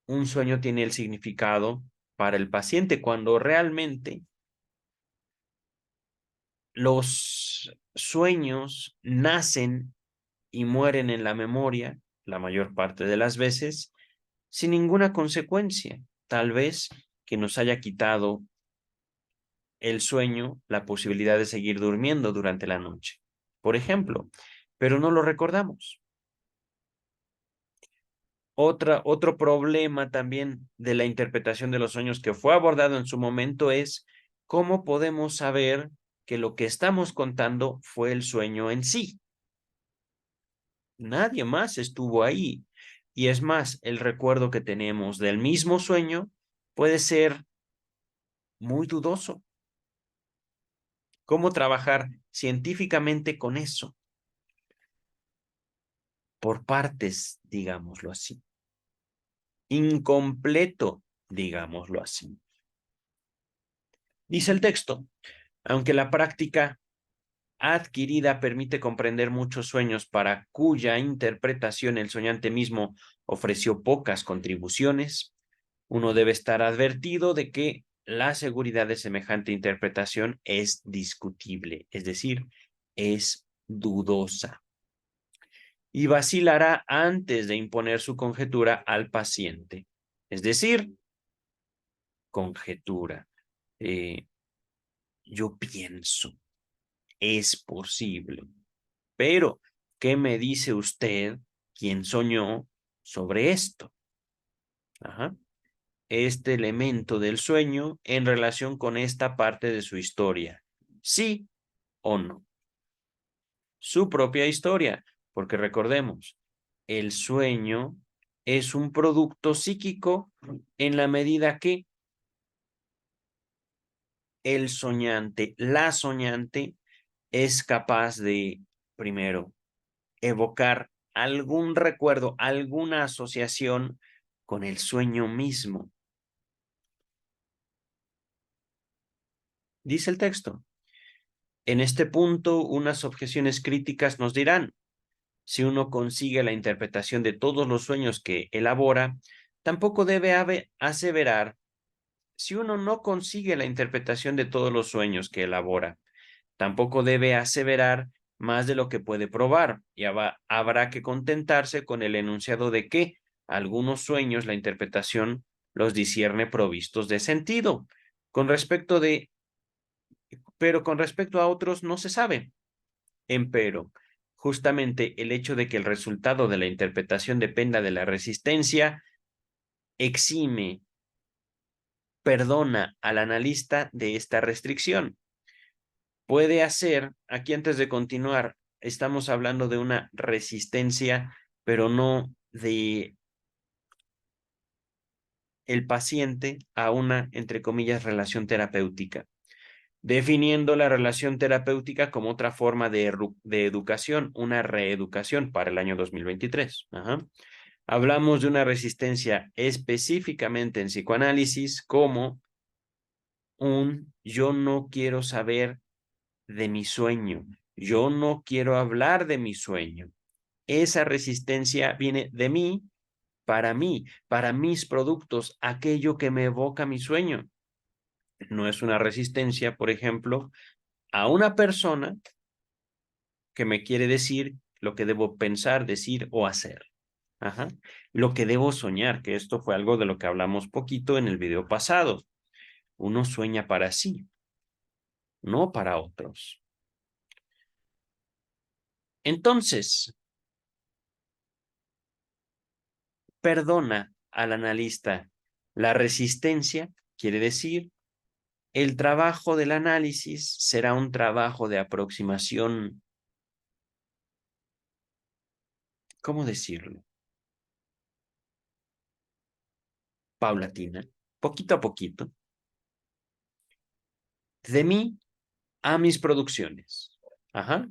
un sueño tiene el significado para el paciente cuando realmente los sueños nacen y mueren en la memoria, la mayor parte de las veces, sin ninguna consecuencia. Tal vez que nos haya quitado el sueño la posibilidad de seguir durmiendo durante la noche, por ejemplo, pero no lo recordamos. Otro problema también de la interpretación de los sueños que fue abordado en su momento es cómo podemos saber que lo que estamos contando fue el sueño en sí. Nadie más estuvo ahí. Y es más, el recuerdo que tenemos del mismo sueño puede ser muy dudoso. ¿Cómo trabajar científicamente con eso? Por partes, digámoslo así. Incompleto, digámoslo así. Dice el texto, aunque la práctica adquirida permite comprender muchos sueños para cuya interpretación el soñante mismo ofreció pocas contribuciones, Uno debe estar advertido de que la seguridad de semejante interpretación es discutible, es decir, es dudosa, y vacilará antes de imponer su conjetura al paciente. Es decir, conjetura. Yo pienso, es posible. Pero, ¿qué me dice usted, quien soñó, sobre esto? Ajá. Este elemento del sueño en relación con esta parte de su historia. ¿Sí o no? Su propia historia, porque recordemos, el sueño es un producto psíquico en la medida que el soñante, la soñante, es capaz de, primero, evocar algún recuerdo, alguna asociación con el sueño mismo. Dice el texto. En este punto, unas objeciones críticas nos dirán, si uno consigue la interpretación de todos los sueños que elabora, tampoco debe aseverar, si uno no consigue la interpretación de todos los sueños que elabora, tampoco debe aseverar más de lo que puede probar, y habrá que contentarse con el enunciado de que algunos sueños la interpretación los discierne provistos de sentido, pero con respecto a otros no se sabe. Empero, justamente el hecho de que el resultado de la interpretación dependa de la resistencia exime, perdona al analista de esta restricción. Puede hacer, aquí antes de continuar, estamos hablando de una resistencia, pero no de el paciente a una, entre comillas, relación terapéutica, definiendo la relación terapéutica como otra forma de educación, una reeducación para el año 2023. Ajá. Hablamos de una resistencia específicamente en psicoanálisis como un yo no quiero saber de mi sueño, yo no quiero hablar de mi sueño. Esa resistencia viene de mí, para mis productos, aquello que me evoca mi sueño. No es una resistencia, por ejemplo, a una persona que me quiere decir lo que debo pensar, decir o hacer. Ajá. Lo que debo soñar, que esto fue algo de lo que hablamos poquito en el video pasado. Uno sueña para sí, no para otros. Entonces, perdona al analista. La resistencia quiere decir el trabajo del análisis será un trabajo de aproximación, ¿cómo decirlo? Paulatina, poquito a poquito, de mí a mis producciones. Ajá.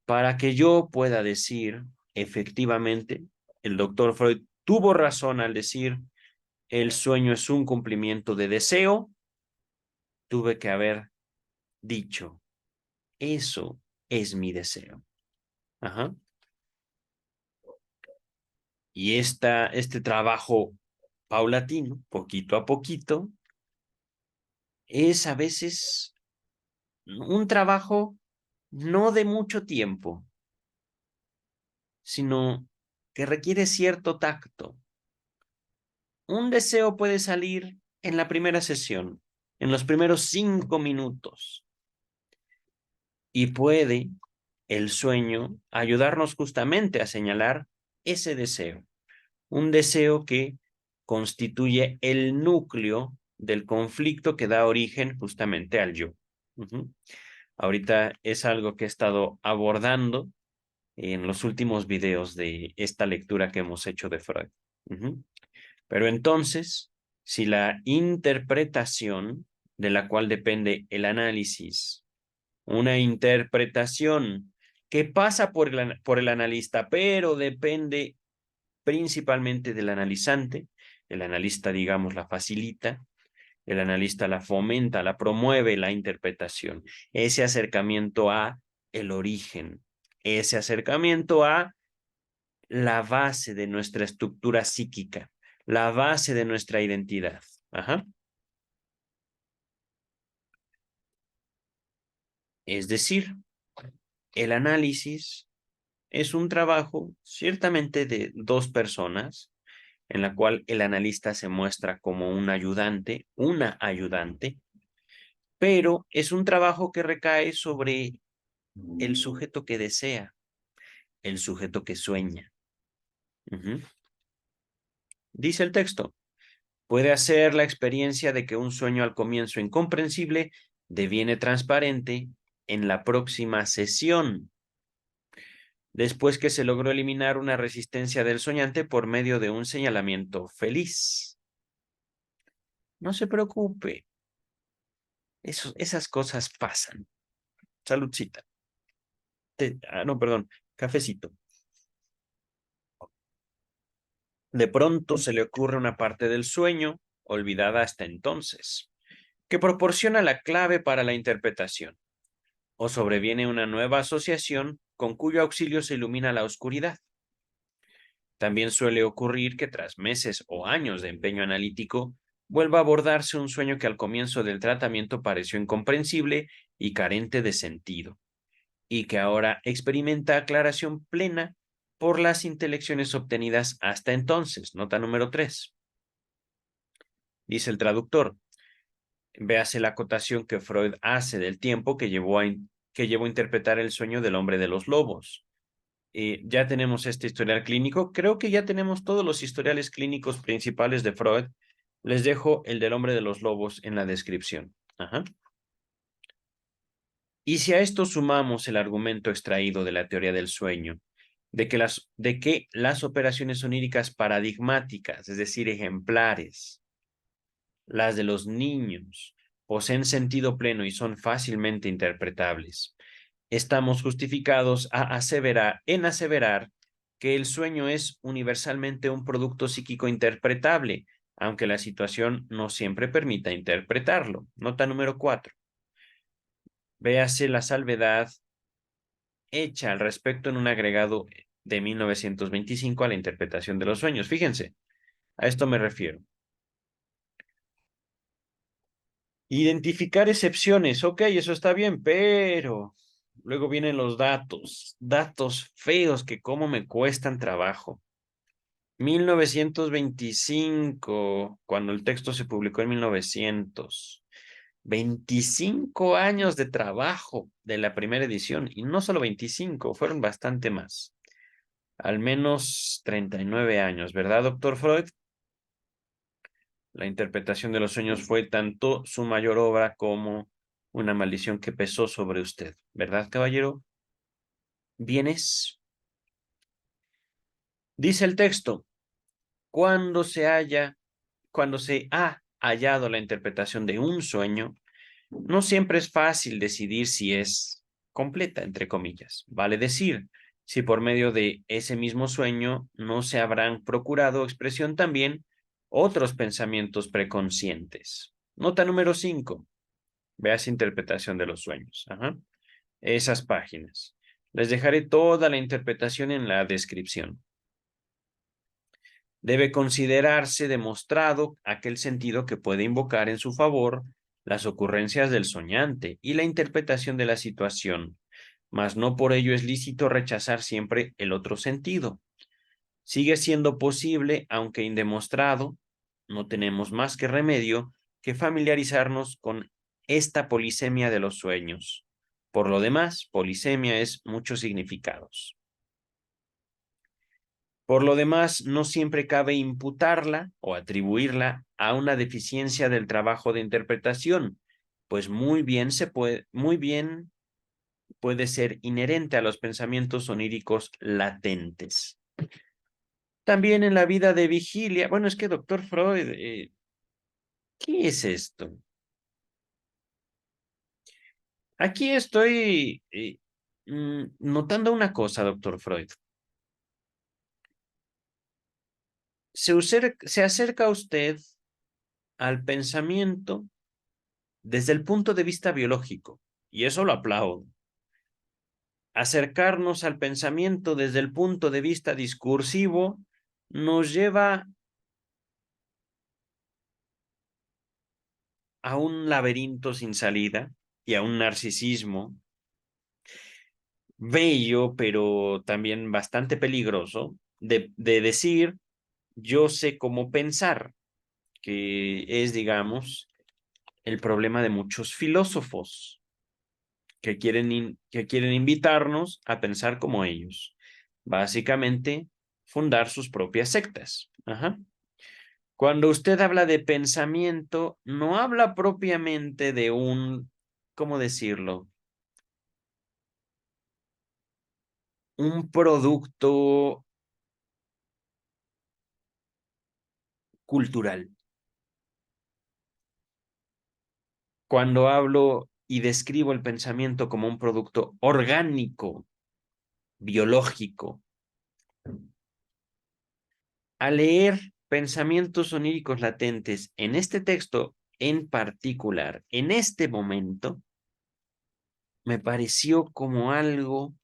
Para que yo pueda decir, efectivamente, el doctor Freud tuvo razón al decir, el sueño es un cumplimiento de deseo, tuve que haber dicho, eso es mi deseo. Ajá. Y este trabajo paulatino, poquito a poquito, es a veces un trabajo no de mucho tiempo, sino que requiere cierto tacto. Un deseo puede salir en la primera sesión, en los primeros 5 minutos, y puede el sueño ayudarnos justamente a señalar ese deseo, un deseo que constituye el núcleo del conflicto que da origen justamente al yo. Ahorita es algo que he estado abordando en los últimos videos de esta lectura que hemos hecho de Freud. Pero entonces, si la interpretación de la cual depende el análisis, una interpretación que pasa por el analista, pero depende principalmente del analizante, el analista, digamos, la facilita, el analista la fomenta, la promueve la interpretación, ese acercamiento a el origen, ese acercamiento a la base de nuestra estructura psíquica, la base de nuestra identidad. Ajá. Es decir, el análisis es un trabajo ciertamente de dos personas, en la cual el analista se muestra como un ayudante, una ayudante, pero es un trabajo que recae sobre el sujeto que desea, el sujeto que sueña. Ujú. Dice el texto, puede hacer la experiencia de que un sueño al comienzo incomprensible deviene transparente en la próxima sesión, después que se logró eliminar una resistencia del soñante por medio de un señalamiento feliz. No se preocupe, esas cosas pasan. Saludcita. No, perdón, cafecito. De pronto se le ocurre una parte del sueño, olvidada hasta entonces, que proporciona la clave para la interpretación, o sobreviene una nueva asociación con cuyo auxilio se ilumina la oscuridad. También suele ocurrir que tras meses o años de empeño analítico, vuelva a abordarse un sueño que al comienzo del tratamiento pareció incomprensible y carente de sentido, y que ahora experimenta aclaración plena por las intelecciones obtenidas hasta entonces. Nota número 3. Dice el traductor, véase la acotación que Freud hace del tiempo que llevó a interpretar el sueño del hombre de los lobos. Ya tenemos este historial clínico. Creo que ya tenemos todos los historiales clínicos principales de Freud. Les dejo el del hombre de los lobos en la descripción. Ajá. Y si a esto sumamos el argumento extraído de la teoría del sueño, de que las operaciones oníricas paradigmáticas, es decir, ejemplares, las de los niños, poseen sentido pleno y son fácilmente interpretables, estamos justificados en aseverar que el sueño es universalmente un producto psíquico interpretable, aunque la situación no siempre permita interpretarlo. Nota número 4. Véase la salvedad hecha al respecto en un agregado de 1925 a la interpretación de los sueños. Fíjense, a esto me refiero. Identificar excepciones, ok, eso está bien, pero luego vienen los datos feos que cómo me cuestan trabajo. 1925, cuando el texto se publicó en 1900. 25 años de trabajo de la primera edición, y no solo 25, fueron bastante más. Al menos 39 años, ¿verdad, doctor Freud? La interpretación de los sueños fue tanto su mayor obra como una maldición que pesó sobre usted, ¿verdad, caballero? Bienes. Dice el texto, cuando cuando se ha hallado la interpretación de un sueño, no siempre es fácil decidir si es completa, entre comillas. Vale decir, si por medio de ese mismo sueño no se habrán procurado expresión también otros pensamientos preconscientes. Nota número 5. Veas interpretación de los sueños. Ajá. Esas páginas. Les dejaré toda la interpretación en la descripción. Debe considerarse demostrado aquel sentido que puede invocar en su favor las ocurrencias del soñante y la interpretación de la situación, mas no por ello es lícito rechazar siempre el otro sentido. Sigue siendo posible, aunque indemostrado, no tenemos más que remedio que familiarizarnos con esta polisemia de los sueños. Por lo demás, polisemia es muchos significados. Por lo demás, no siempre cabe imputarla o atribuirla a una deficiencia del trabajo de interpretación, pues muy bien puede ser inherente a los pensamientos oníricos latentes. También en la vida de vigilia, bueno, es que doctor Freud, ¿qué es esto? Aquí estoy notando una cosa, doctor Freud. Se acerca usted al pensamiento desde el punto de vista biológico, y eso lo aplaudo. Acercarnos al pensamiento desde el punto de vista discursivo nos lleva a un laberinto sin salida y a un narcisismo bello, pero también bastante peligroso, de decir, yo sé cómo pensar, que es, digamos, el problema de muchos filósofos que quieren invitarnos a pensar como ellos. Básicamente, fundar sus propias sectas. Ajá. Cuando usted habla de pensamiento, no habla propiamente de un, ¿cómo decirlo? Un producto cultural. Cuando hablo y describo el pensamiento como un producto orgánico, biológico, al leer pensamientos oníricos latentes en este texto en particular, en este momento, me pareció como algo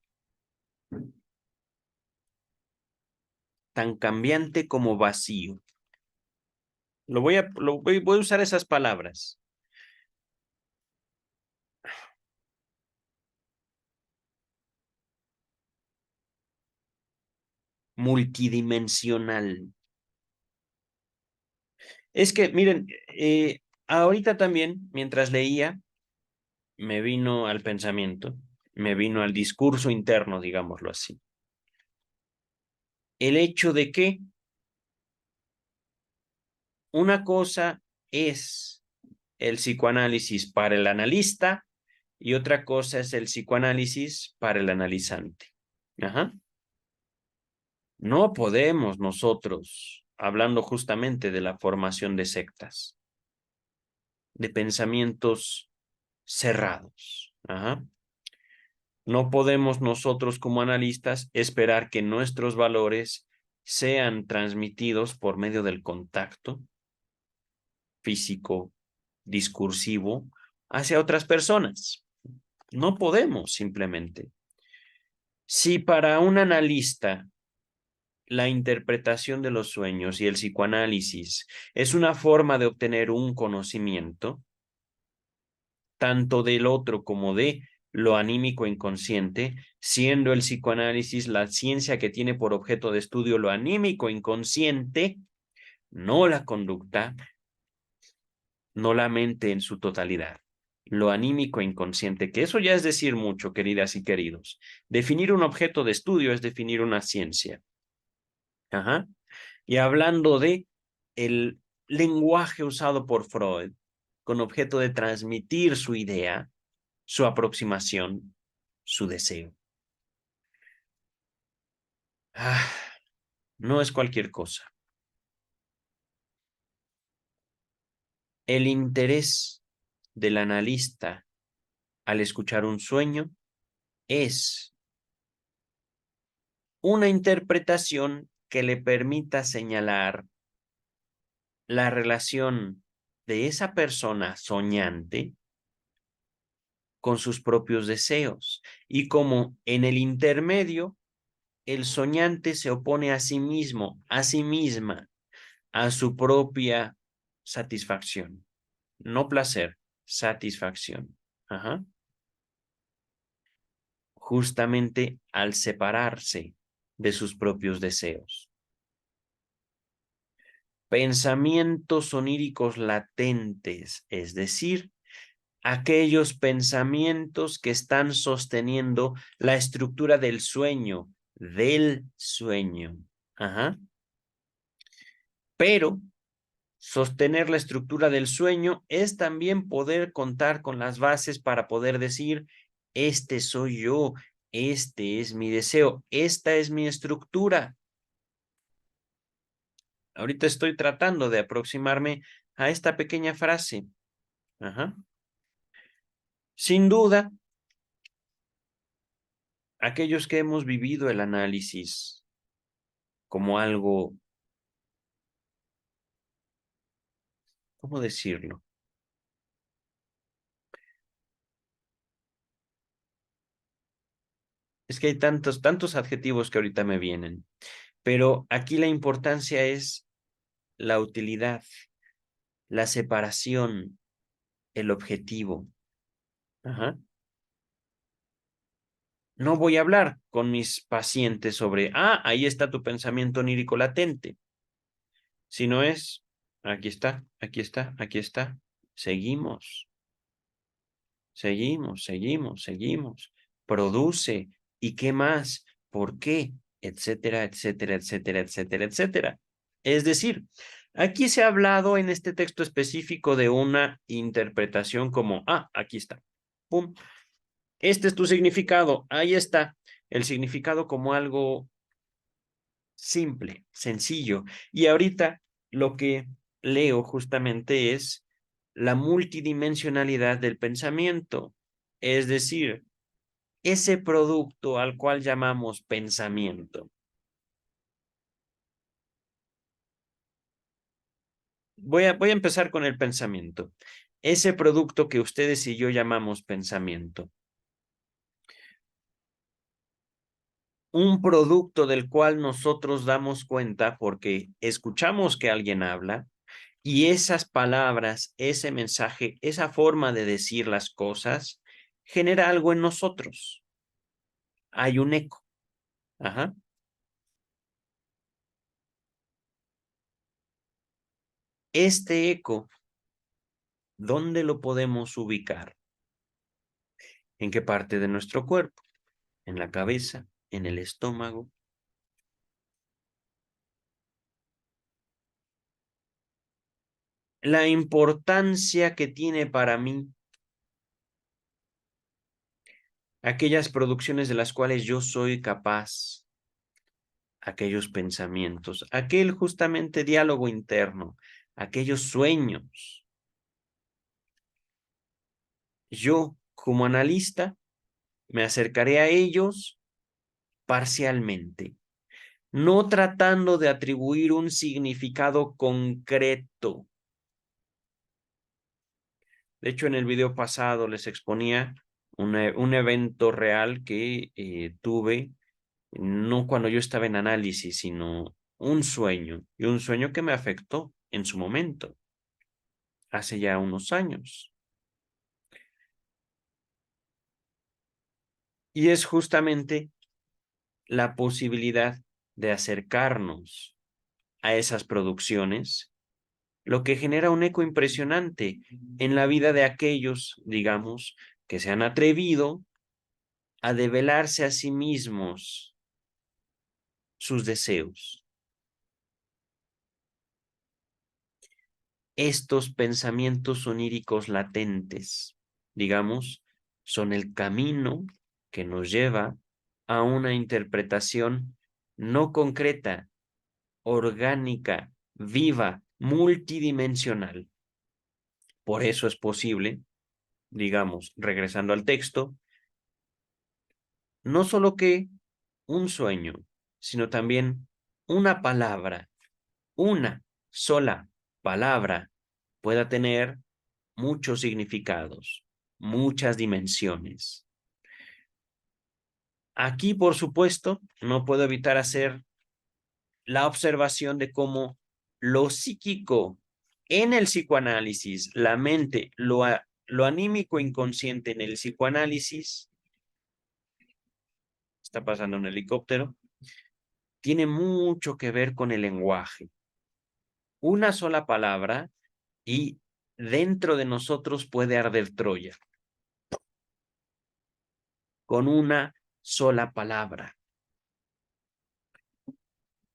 tan cambiante como vacío. Voy a usar esas palabras. Multidimensional. Es que, miren, ahorita también, mientras leía, me vino al pensamiento, me vino al discurso interno, digámoslo así. El hecho de que una cosa es el psicoanálisis para el analista y otra cosa es el psicoanálisis para el analizante. Ajá. No podemos nosotros, hablando justamente de la formación de sectas, de pensamientos cerrados. Ajá. No podemos nosotros como analistas esperar que nuestros valores sean transmitidos por medio del contacto físico, discursivo, hacia otras personas. No podemos simplemente. Si para un analista la interpretación de los sueños y el psicoanálisis es una forma de obtener un conocimiento, tanto del otro como de lo anímico inconsciente, siendo el psicoanálisis la ciencia que tiene por objeto de estudio lo anímico inconsciente, no la conducta, no la mente en su totalidad, lo anímico inconsciente, que eso ya es decir mucho, queridas y queridos. Definir un objeto de estudio es definir una ciencia. Ajá. Y hablando de el lenguaje usado por Freud con objeto de transmitir su idea, su aproximación, su deseo. Ah, no es cualquier cosa. El interés del analista al escuchar un sueño es una interpretación que le permita señalar la relación de esa persona soñante con sus propios deseos y como en el intermedio el soñante se opone a sí mismo, a sí misma, a su propia satisfacción. No placer, satisfacción. Ajá. Justamente al separarse de sus propios deseos. Pensamientos oníricos latentes, es decir, aquellos pensamientos que están sosteniendo la estructura del sueño, del sueño. Ajá. Pero sostener la estructura del sueño es también poder contar con las bases para poder decir, este soy yo, este es mi deseo, esta es mi estructura. Ahorita estoy tratando de aproximarme a esta pequeña frase. Ajá. Sin duda, aquellos que hemos vivido el análisis como algo, ¿cómo decirlo? Es que hay tantos adjetivos que ahorita me vienen, pero aquí la importancia es la utilidad, la separación, el objetivo. Ajá. No voy a hablar con mis pacientes sobre, ahí está tu pensamiento onírico latente, sino es, aquí está, aquí está, aquí está. Seguimos, seguimos, seguimos, seguimos. Produce. ¿Y qué más? ¿Por qué? Etcétera, etcétera, etcétera, etcétera, etcétera. Es decir, aquí se ha hablado en este texto específico de una interpretación como, aquí está. Pum. Este es tu significado. Ahí está. El significado como algo simple, sencillo. Y ahorita lo que leo justamente es la multidimensionalidad del pensamiento. Es decir, ese producto al cual llamamos pensamiento. Voy a empezar con el pensamiento. Ese producto que ustedes y yo llamamos pensamiento. Un producto del cual nosotros damos cuenta porque escuchamos que alguien habla y esas palabras, ese mensaje, esa forma de decir las cosas genera algo en nosotros. Hay un eco. Ajá. Este eco, ¿dónde lo podemos ubicar? ¿En qué parte de nuestro cuerpo? ¿En la cabeza? ¿En el estómago? La importancia que tiene para mí aquellas producciones de las cuales yo soy capaz, aquellos pensamientos, aquel justamente diálogo interno, aquellos sueños. Yo, como analista, me acercaré a ellos parcialmente, no tratando de atribuir un significado concreto. De hecho, en el video pasado les exponía un evento real que tuve, no cuando yo estaba en análisis, sino un sueño, y un sueño que me afectó en su momento, hace ya unos años. Y es justamente la posibilidad de acercarnos a esas producciones, lo que genera un eco impresionante en la vida de aquellos, digamos, que se han atrevido a develarse a sí mismos sus deseos. Estos pensamientos oníricos latentes, digamos, son el camino que nos lleva a una interpretación no concreta, orgánica, viva, multidimensional. Por eso es posible, digamos, regresando al texto, no solo que un sueño, sino también una sola palabra pueda tener muchos significados, muchas dimensiones. Aquí, por supuesto, no puedo evitar hacer la observación de cómo lo psíquico en el psicoanálisis, la mente, lo anímico inconsciente en el psicoanálisis, está pasando un helicóptero, tiene mucho que ver con el lenguaje. Una sola palabra y dentro de nosotros puede arder Troya. Con una sola palabra.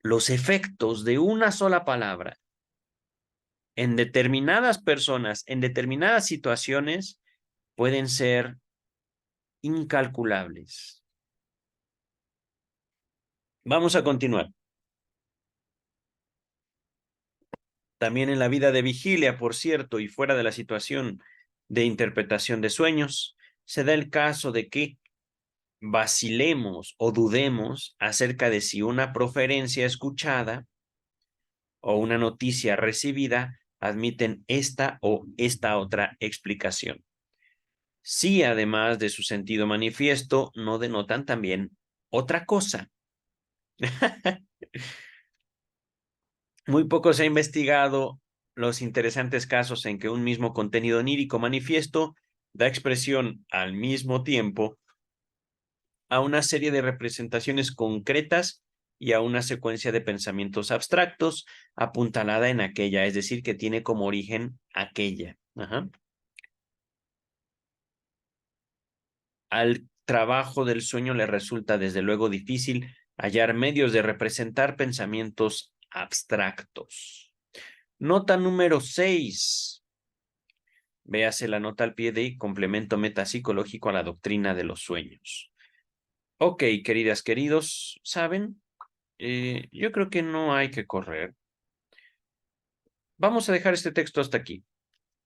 Los efectos de una sola palabra en determinadas personas, en determinadas situaciones, pueden ser incalculables. Vamos a continuar. También en la vida de vigilia, por cierto, y fuera de la situación de interpretación de sueños, se da el caso de que vacilemos o dudemos acerca de si una proferencia escuchada o una noticia recibida admiten esta o esta otra explicación. Si además de su sentido manifiesto, no denotan también otra cosa. Muy poco se ha investigado los interesantes casos en que un mismo contenido onírico manifiesto da expresión al mismo tiempo a una serie de representaciones concretas y a una secuencia de pensamientos abstractos apuntalada en aquella, es decir, que tiene como origen aquella. Ajá. Al trabajo del sueño le resulta desde luego difícil hallar medios de representar pensamientos abstractos. Nota número 6. Véase la nota al pie de complemento metapsicológico a la doctrina de los sueños. Ok, queridas, queridos, ¿saben? Yo creo que no hay que correr. Vamos a dejar este texto hasta aquí.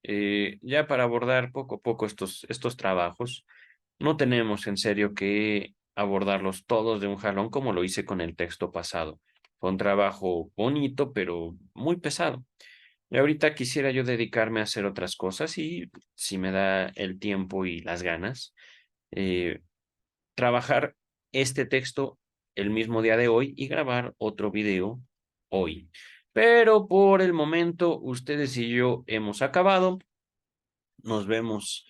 Ya para abordar poco a poco estos trabajos, no tenemos en serio que abordarlos todos de un jalón como lo hice con el texto pasado. Fue un trabajo bonito, pero muy pesado. Y ahorita quisiera yo dedicarme a hacer otras cosas y si me da el tiempo y las ganas, eh, trabajar este texto el mismo día de hoy y grabar otro video hoy. Pero por el momento, ustedes y yo hemos acabado. Nos vemos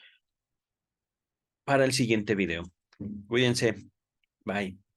para el siguiente video. Cuídense. Bye.